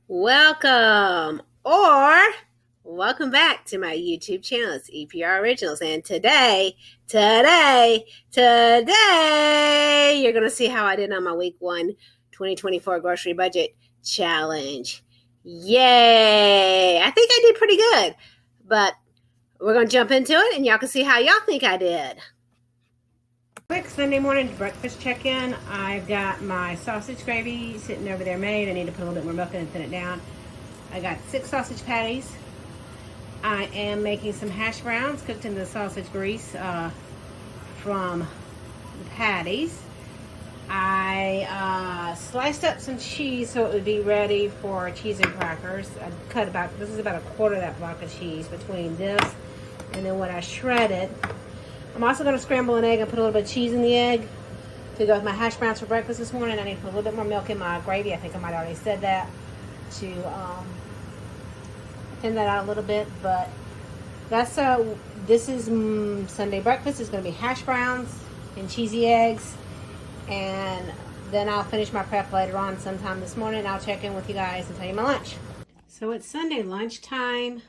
Welcome or welcome back to my YouTube channel. It's EPR Originals, and today, you're going to see how I did on my week 1 2024 grocery budget challenge. Yay! I think I did pretty good, but we're going to jump into it and y'all can see how y'all think I did. Quick Sunday morning breakfast check-in. I've got my sausage gravy sitting over there made. I need to put a little bit more milk in and thin it down. I got 6 sausage patties. I am making some hash browns cooked in the sausage grease from the patties. I sliced up some cheese so it would be ready for cheese and crackers. I cut this is about a quarter of that block of cheese between this and then what I shredded. I'm also going to scramble an egg and put a little bit of cheese in the egg to go with my hash browns for breakfast this morning. I need to put a little bit more milk in my gravy. I think I might have already said that, to thin that out a little bit. But that's this is Sunday breakfast. It's going to be hash browns and cheesy eggs, and then I'll finish my prep later on sometime this morning. I'll check in with you guys and tell you my lunch. So it's Sunday lunchtime.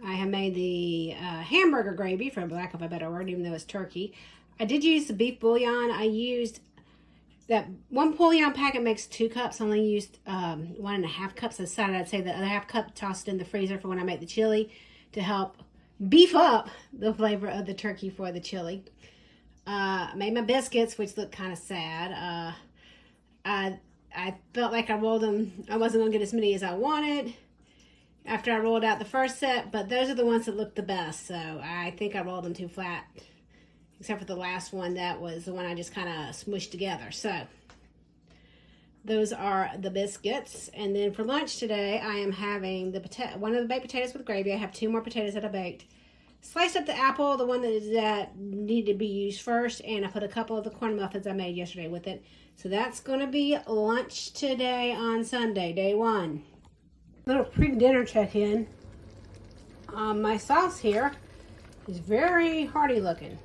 I have made the hamburger gravy, for lack of a better word, even though it's turkey. I did use the beef bouillon. I used that one bouillon packet makes 2 cups. I only used 1.5 cups. I decided I'd say the other half cup, tossed in the freezer for when I make the chili to help beef up the flavor of the turkey for the chili. I made my biscuits, which look kind of sad. I felt like I rolled them. I wasn't going to get as many as I wanted after I rolled out the first set, but those are the ones that look the best, so I think I rolled them too flat, except for the last one. That was the one I just kind of smushed together. So those are the biscuits. And then for lunch today, I am having one of the baked potatoes with gravy. I have 2 more potatoes that I baked. Sliced up the apple, the one that needed to be used first, and I put a couple of the corn muffins I made yesterday with it. So that's going to be lunch today on Sunday, day 1. Little pre-dinner check-in. My sauce here is very hearty looking.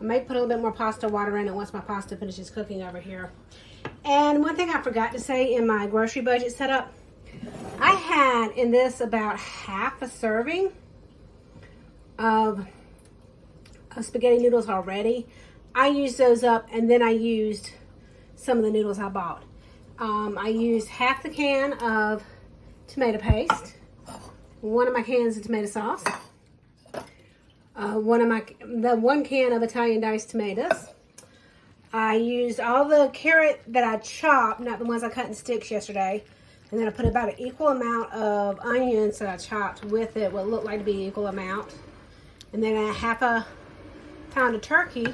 I may put a little bit more pasta water in it once my pasta finishes cooking over here. And one thing I forgot to say in my grocery budget setup, I had in this about half a serving of spaghetti noodles already. I used those up, and then I used some of the noodles I bought. I used half the can of tomato paste, 1 of my cans of tomato sauce, one can of Italian diced tomatoes. I used all the carrot that I chopped, not the ones I cut in sticks yesterday, and then I put about an equal amount of onions that I chopped with it, what looked like to be an equal amount, and then a half a pound of turkey,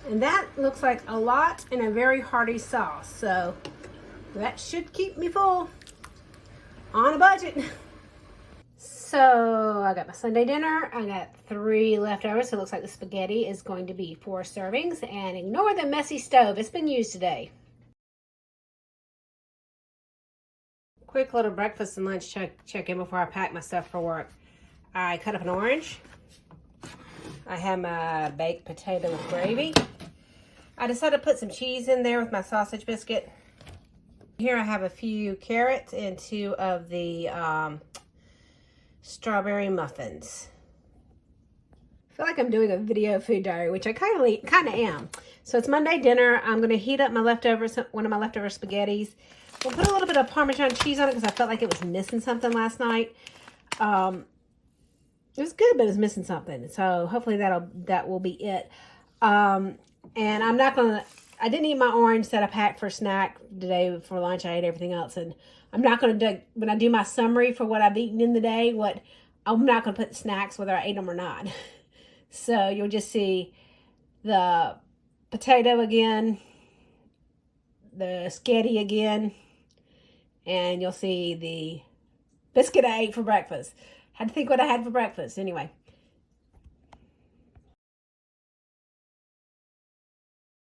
and that looks like a lot in a very hearty sauce, so that should keep me full on a budget. So I got my Sunday dinner. I got 3 leftovers. So it looks like the spaghetti is going to be 4 servings. And ignore the messy stove. It's been used today. Quick little breakfast and lunch check-in before I pack my stuff for work. I cut up an orange. I have my baked potato with gravy. I decided to put some cheese in there with my sausage biscuit. Here I have a few carrots and 2 of the strawberry muffins. I feel like I'm doing a video food diary, which I kind of am. So it's Monday dinner. I'm going to heat up my leftovers, one of my leftover spaghettis. We'll put a little bit of Parmesan cheese on it because I felt like it was missing something last night. It was good, but it was missing something. So hopefully that will be it. And I'm not going to... I didn't eat my orange that I packed for snack today for lunch. I ate everything else. And I'm not going to do, when I do my summary for what I've eaten in the day, I'm not going to put snacks whether I ate them or not. So you'll just see the potato again, the sketty again, and you'll see the biscuit I ate for breakfast. Had to think what I had for breakfast. Anyway.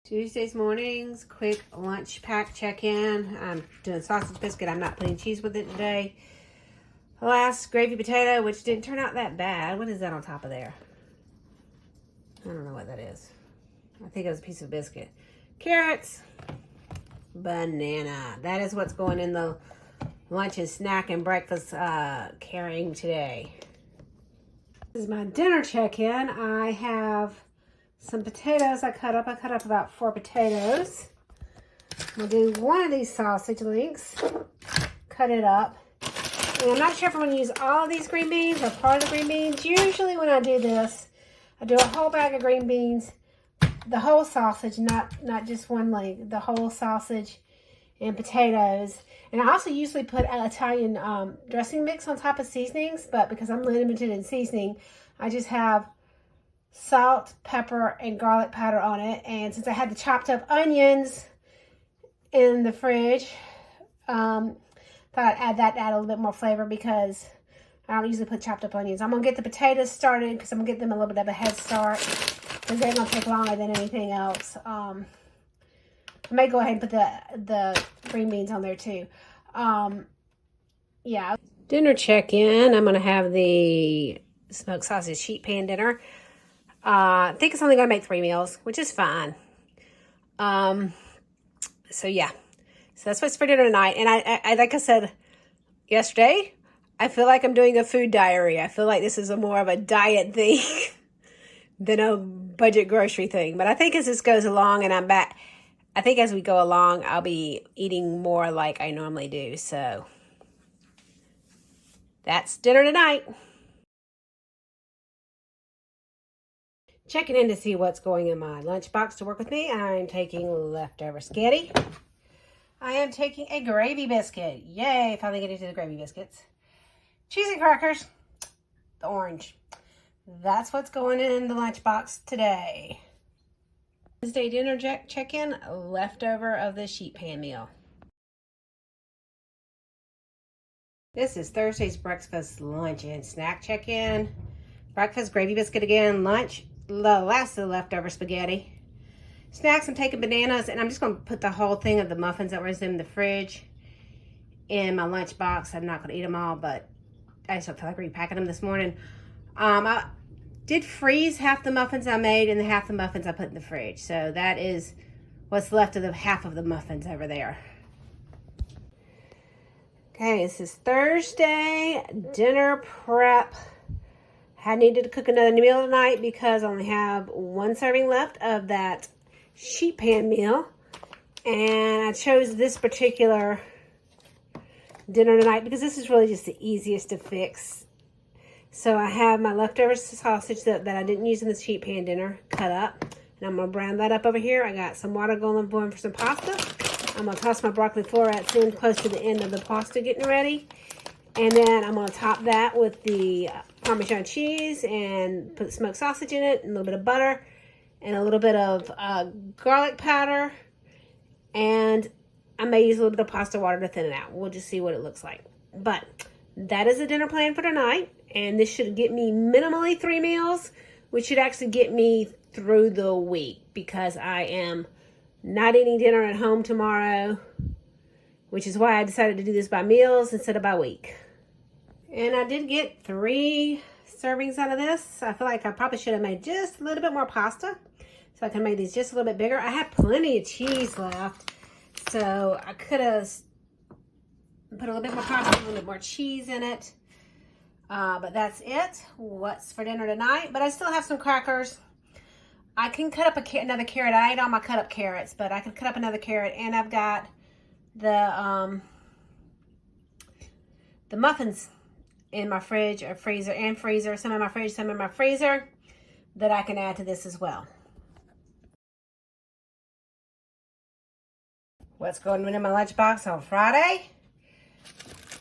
Tuesdays mornings, quick lunch pack check-in. I'm doing sausage biscuit. I'm not putting cheese with it today. Last gravy potato, which didn't turn out that bad. What is that on top of there? I don't know what that is. I think it was a piece of biscuit. Carrots, banana. That is what's going in the lunch and snack and breakfast carrying today. This is my dinner check-in. I have some potatoes I cut up. I cut up about 4 potatoes. We'll do one of these sausage links. Cut it up. And I'm not sure if I'm going to use all of these green beans or part of the green beans. Usually when I do this, I do a whole bag of green beans, the whole sausage, not just one leg, the whole sausage and potatoes. And I also usually put Italian dressing mix on top of seasonings, but because I'm limited in seasoning, I just have salt, pepper, and garlic powder on it. And since I had the chopped up onions in the fridge, thought I'd add that to add a little bit more flavor because I don't usually put chopped up onions. I'm going to get the potatoes started because I'm going to get them a little bit of a head start because they're going to take longer than anything else. I may go ahead and put the green beans on there too. Yeah. Dinner check-in. I'm going to have the smoked sausage sheet pan dinner. I think it's only going to make 3 meals, which is fine. So yeah. So that's what's for dinner tonight. And I like I said yesterday, I feel like I'm doing a food diary. I feel like this is more of a diet thing than a budget grocery thing. But I think as this goes along and I'm back, I think as we go along, I'll be eating more like I normally do. So that's dinner tonight. Checking in to see what's going in my lunchbox to work with me. I'm taking leftover spaghetti. I am taking a gravy biscuit. Yay, finally getting to the gravy biscuits. Cheese and crackers. The orange. That's what's going in the lunchbox today. Wednesday dinner check-in, leftover of the sheet pan meal. This is Thursday's breakfast, lunch, and snack check-in. Breakfast, gravy biscuit again. Lunch, the last of the leftover spaghetti. Snacks, I'm taking bananas, and I'm just going to put the whole thing of the muffins that was in the fridge in my lunchbox. I'm not going to eat them all, but I just don't feel like repacking them this morning. I did freeze half the muffins I made, and the half the muffins I put in the fridge. So that is what's left of the half of the muffins over there. Okay, this is Thursday, dinner prep. I needed to cook another meal tonight because I only have 1 serving left of that sheet pan meal. And I chose this particular dinner tonight because this is really just the easiest to fix. So I have my leftover sausage that I didn't use in the sheet pan dinner cut up. And I'm going to brown that up over here. I got some water going for some pasta. I'm going to toss my broccoli florets in close to the end of the pasta getting ready. And then I'm going to top that with the Parmesan cheese and put smoked sausage in it, and a little bit of butter, and a little bit of garlic powder. And I may use a little bit of pasta water to thin it out. We'll just see what it looks like. But that is the dinner plan for tonight. And this should get me minimally 3 meals, which should actually get me through the week because I am not eating dinner at home tomorrow, which is why I decided to do this by meals instead of by week. And I did get 3 servings out of this. I feel like I probably should have made just a little bit more pasta so I can make these just a little bit bigger. I have plenty of cheese left, so I could have put a little bit more pasta, a little bit more cheese in it. But that's it. What's for dinner tonight? But I still have some crackers. I can cut up another carrot. I ate all my cut up carrots, but I can cut up another carrot. And I've got the muffins in my fridge or freezer. Some in my fridge, some in my freezer that I can add to this as well. What's going in my lunchbox on Friday?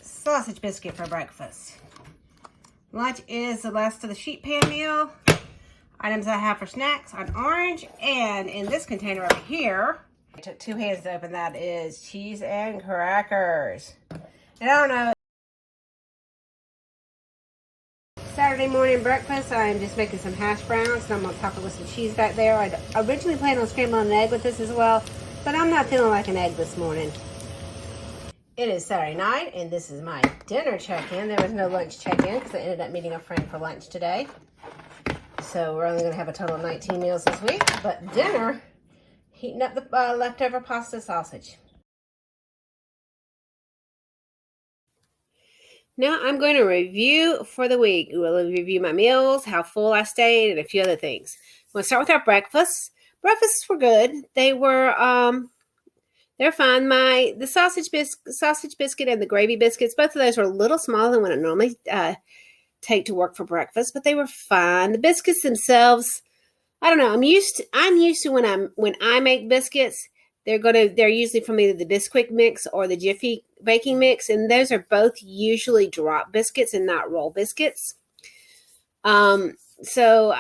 Sausage biscuit for breakfast. Lunch is the last of the sheet pan meal. Items I have for snacks on orange. And in this container over here, I took 2 hands to open, that is cheese and crackers. And I don't know. Saturday morning breakfast, I'm just making some hash browns, and I'm going to top it with some cheese back there. I originally planned on scrambling an egg with this as well, but I'm not feeling like an egg this morning. It is Saturday night, and this is my dinner check-in. There was no lunch check-in because I ended up meeting a friend for lunch today. So we're only going to have a total of 19 meals this week. But dinner, heating up the leftover pasta sausage. Now I'm going to review for the week. We'll review my meals, how full I stayed, and a few other things. We'll start with our breakfasts. Breakfasts were good. They're fine. The sausage biscuit and the gravy biscuits, both of those were a little smaller than what I normally take to work for breakfast, but they were fine. The biscuits themselves, I don't know. I'm used to when I make biscuits, they're usually from either the Bisquick mix or the Jiffy baking mix, and those are both usually drop biscuits and not roll biscuits. So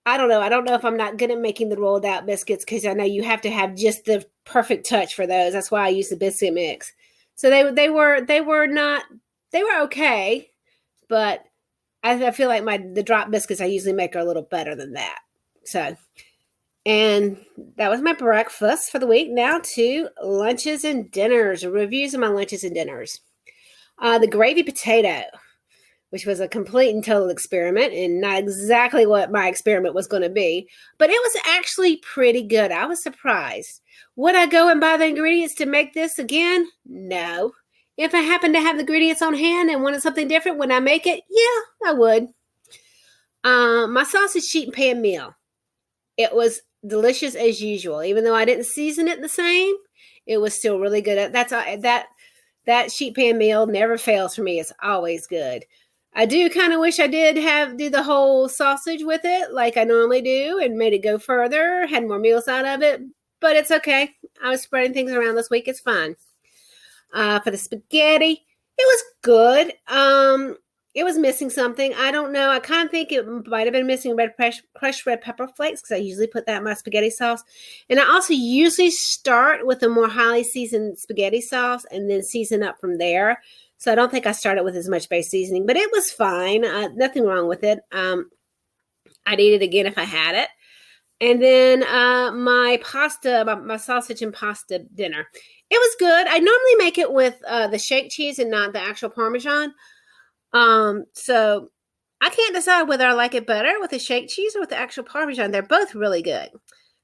I don't know. I don't know if I'm not good at making the rolled out biscuits because I know you have to have just the perfect touch for those. That's why I use the biscuit mix. So they were okay, but I feel like the drop biscuits I usually make are a little better than that. So, and that was my breakfast for the week. Now to lunches and dinners, reviews of my lunches and dinners. The gravy potato, which was a complete and total experiment and not exactly what my experiment was going to be, but it was actually pretty good. I was surprised. Would I go and buy the ingredients to make this again? No. If I happened to have the ingredients on hand and wanted something different, would I make it? Yeah, I would. My sausage sheet and pan meal. It was delicious as usual. Even though I didn't season it the same, it was still really good. That sheet pan meal never fails for me. It's always good. I do kind of wish I did do the whole sausage with it like I normally do and made it go further, had more meals out of it, but it's okay. I was spreading things around this week. It's fine. For the spaghetti, it was good. It was missing something. I don't know. I kind of think it might have been missing crushed red pepper flakes because I usually put that in my spaghetti sauce. And I also usually start with a more highly seasoned spaghetti sauce and then season up from there. So I don't think I started with as much base seasoning, but it was fine. Nothing wrong with it. I'd eat it again if I had it. And then my sausage and pasta dinner. It was good. I normally make it with the shake cheese and not the actual Parmesan. So I can't decide whether I like it better with the shake cheese or with the actual Parmesan. They're both really good.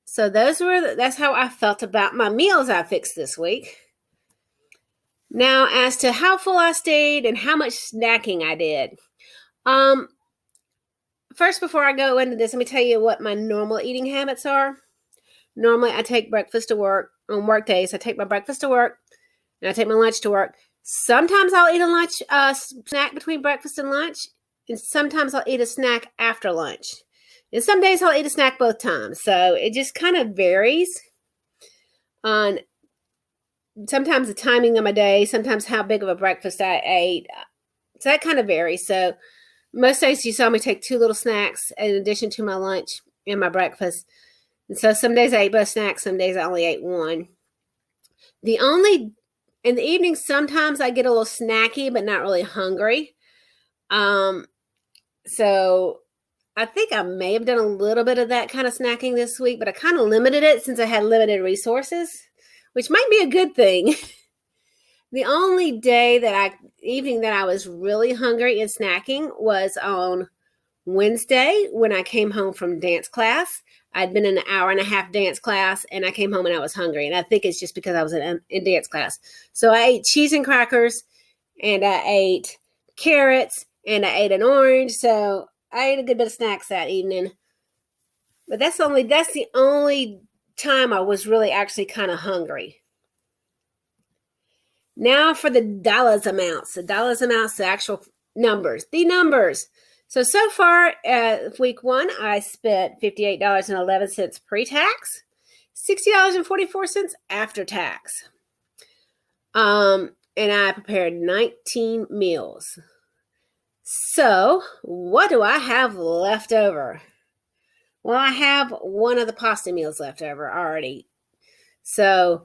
So that's how I felt about my meals I fixed this week. Now, as to how full I stayed and how much snacking I did. First, before I go into this, let me tell you what my normal eating habits are. Normally, I take breakfast to work on work days. I take my breakfast to work and I take my lunch to work. Sometimes I'll eat a snack between breakfast and lunch, and sometimes I'll eat a snack after lunch. And some days I'll eat a snack both times. So it just kind of varies on sometimes the timing of my day, sometimes how big of a breakfast I ate. So that kind of varies. So most days you saw me take 2 little snacks in addition to my lunch and my breakfast. And so some days I ate both snacks, some days I only ate one. In the evening, sometimes I get a little snacky, but not really hungry. So I think I may have done a little bit of that kind of snacking this week, but I kind of limited it since I had limited resources, which might be a good thing. The only evening that I was really hungry and snacking was on Wednesday when I came home from dance class. I'd been in an hour and a half dance class and I came home and I was hungry. And I think it's just because I was in dance class. So I ate cheese and crackers and I ate carrots and I ate an orange. So I ate a good bit of snacks that evening. But that's the only time I was really actually kind of hungry. Now for the dollars amounts. The actual numbers. The numbers. So far, week 1, I spent $58.11 pre-tax, $60.44 after tax. And I prepared 19 meals. So what do I have left over? Well, I have one of the pasta meals left over already. So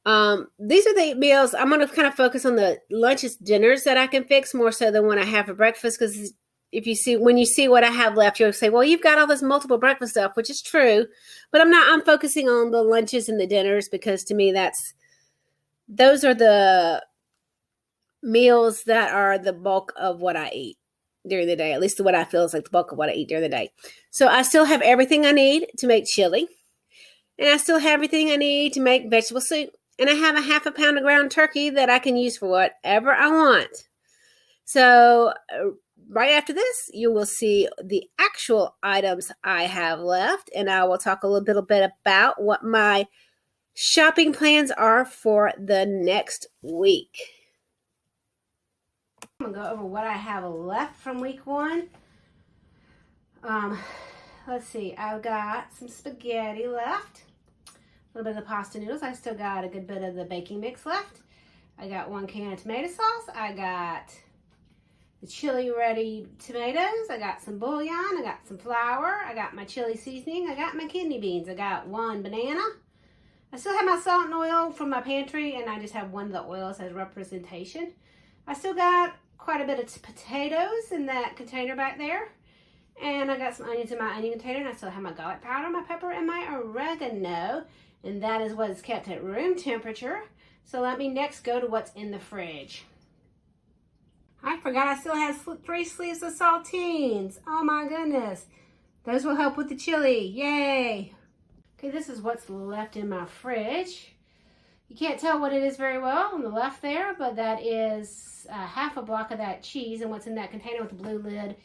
these are the meals. I'm going to kind of focus on the lunches, dinners that I can fix more so than what I have for breakfast, because when you see what I have left, you'll say, well, you've got all this multiple breakfast stuff, which is true, but I'm focusing on the lunches and the dinners because to me, those are the meals that are the bulk of what I eat during the day, at least what I feel is like the bulk of what I eat during the day. So I still have everything I need to make chili, and I still have everything I need to make vegetable soup, and I have a half a pound of ground turkey that I can use for whatever I want. So right after this, you will see the actual items I have left, and I will talk a little bit about what my shopping plans are for the next week. I'm gonna go over what I have left from week 1. Let's see, I've got some spaghetti left, a little bit of the pasta noodles. I still got a good bit of the baking mix left. I got 1 can of tomato sauce. I got the chili ready tomatoes. I got some bouillon. I got some flour. I got my chili seasoning. I got my kidney beans. I got 1 banana. I still have my salt and oil from my pantry, and I just have 1 of the oils as representation. I still got quite a bit of potatoes in that container back there. And I got some onions in my onion container, and I still have my garlic powder, my pepper, and my oregano. And that is what is kept at room temperature. So let me next go to what's in the fridge. I forgot I still have 3 sleeves of saltines. Oh my goodness. Those will help with the chili. Yay. Okay, this is what's left in my fridge. You can't tell what it is very well on the left there, but that is half a block of that cheese. And what's in that container with the blue lid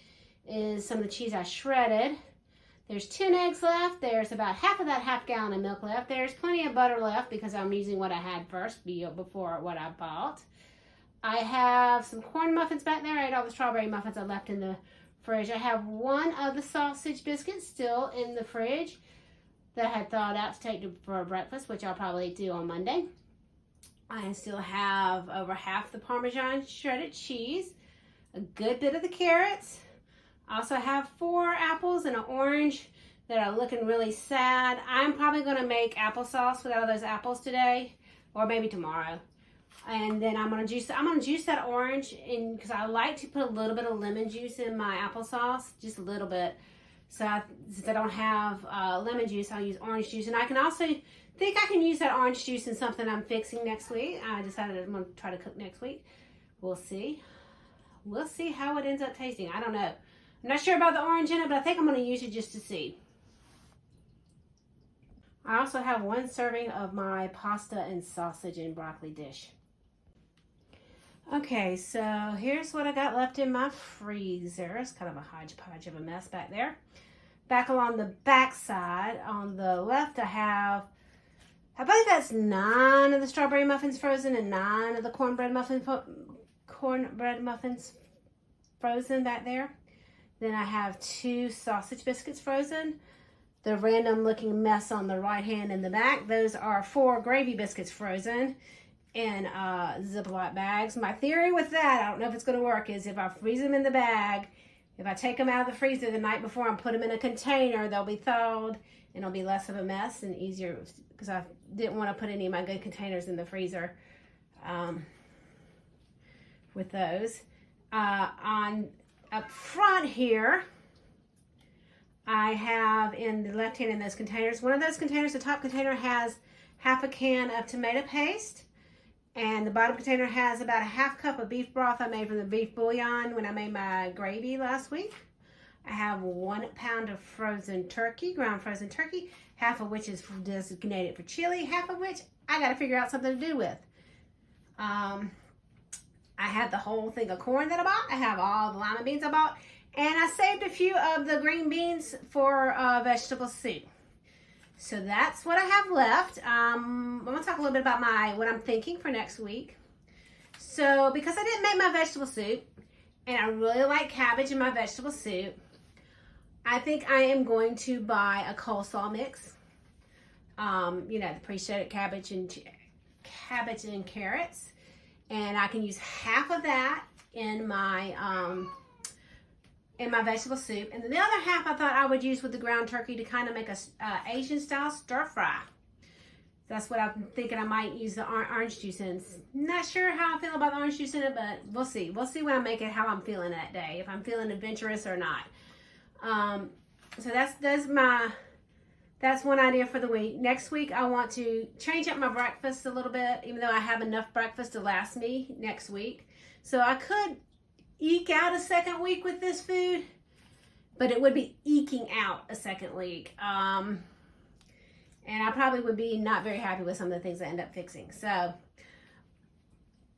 is some of the cheese I shredded. There's 10 eggs left. There's about half of that half gallon of milk left. There's plenty of butter left because I'm using what I had first before what I bought. I have some corn muffins back there. I ate all the strawberry muffins I left in the fridge. I have 1 of the sausage biscuits still in the fridge that I had thawed out to take for breakfast, which I'll probably do on Monday. I still have over half the Parmesan shredded cheese, a good bit of the carrots. I also have 4 apples and an orange that are looking really sad. I'm probably going to make applesauce with all those apples today, or maybe tomorrow. And then I'm gonna juice that orange in because I like to put a little bit of lemon juice in my applesauce, just a little bit. So since I don't have lemon juice, I'll use orange juice. And I can also think I can use that orange juice in something I'm fixing next week. I decided I'm gonna try to cook next week. We'll see. We'll see how it ends up tasting. I don't know. I'm not sure about the orange in it, but I think I'm gonna use it just to see. I also have 1 serving of my pasta and sausage and broccoli dish. Okay, so here's what I got left in my freezer. It's kind of a hodgepodge of a mess back there. Back along the back side, on the left, I believe that's 9 of the strawberry muffins frozen and 9 of the cornbread muffins frozen back there. Then I have 2 sausage biscuits frozen. The random looking mess on the right hand in the back, those are 4 gravy biscuits frozen in Ziploc bags. My theory with that, I don't know if it's going to work, is if I freeze them in the bag, if I take them out of the freezer the night before and put them in a container, they'll be thawed and it'll be less of a mess and easier, because I didn't want to put any of my good containers in the freezer with those. On up front here, I have in the left hand in those containers, one of those containers, the top container has half a can of tomato paste. And the bottom container has about a half cup of beef broth I made from the beef bouillon when I made my gravy last week. I have 1 pound of frozen turkey, ground frozen turkey, half of which is designated for chili, half of which I got to figure out something to do with. I had the whole thing of corn that I bought. I have all the lima beans I bought. And I saved a few of the green beans for vegetable soup. So that's what I have left. I'm going to talk a little bit about what I'm thinking for next week. So because I didn't make my vegetable soup, and I really like cabbage in my vegetable soup, I think I am going to buy a coleslaw mix. The pre-shredded cabbage and carrots. And I can use half of that in my vegetable soup, and then the other half I thought I would use with the ground turkey to kind of make a Asian style stir fry. That's what I'm thinking I might use the orange juice in. Not sure how I feel about the orange juice in it, but we'll see. We'll see when I make it how I'm feeling that day, if I'm feeling adventurous or not. So that's one idea for the week. Next week I want to change up my breakfast a little bit, even though I have enough breakfast to last me next week. So I could eke out a second week with this food, but it would be eking out a second week. And I probably would be not very happy with some of the things I end up fixing. So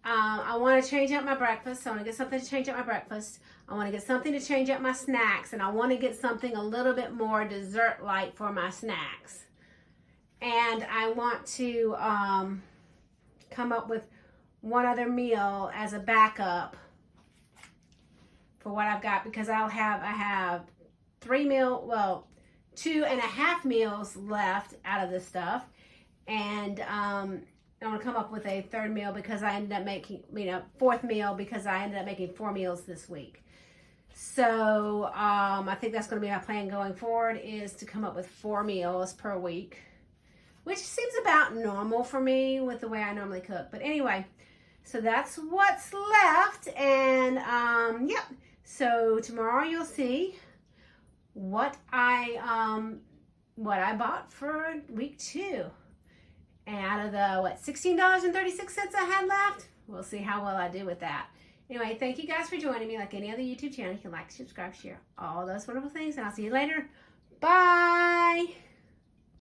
I want to change up my breakfast. So I want to get something to change up my breakfast. I want to get something to change up my snacks. And I want to get something a little bit more dessert-like for my snacks. And I want to come up with one other meal as a backup for what I've got, because I have 2.5 meals left out of this stuff, and I want to come up with a third meal because I ended up making, fourth meal because I ended up making 4 meals this week. So I think that's going to be my plan going forward, is to come up with 4 meals per week, which seems about normal for me with the way I normally cook. But anyway, so that's what's left, and yep. So tomorrow you'll see what I bought for week 2. And out of the $16.36 I had left, we'll see how well I do with that. Anyway, thank you guys for joining me. Like any other YouTube channel, you can like, subscribe, share, all those wonderful things, and I'll see you later. Bye.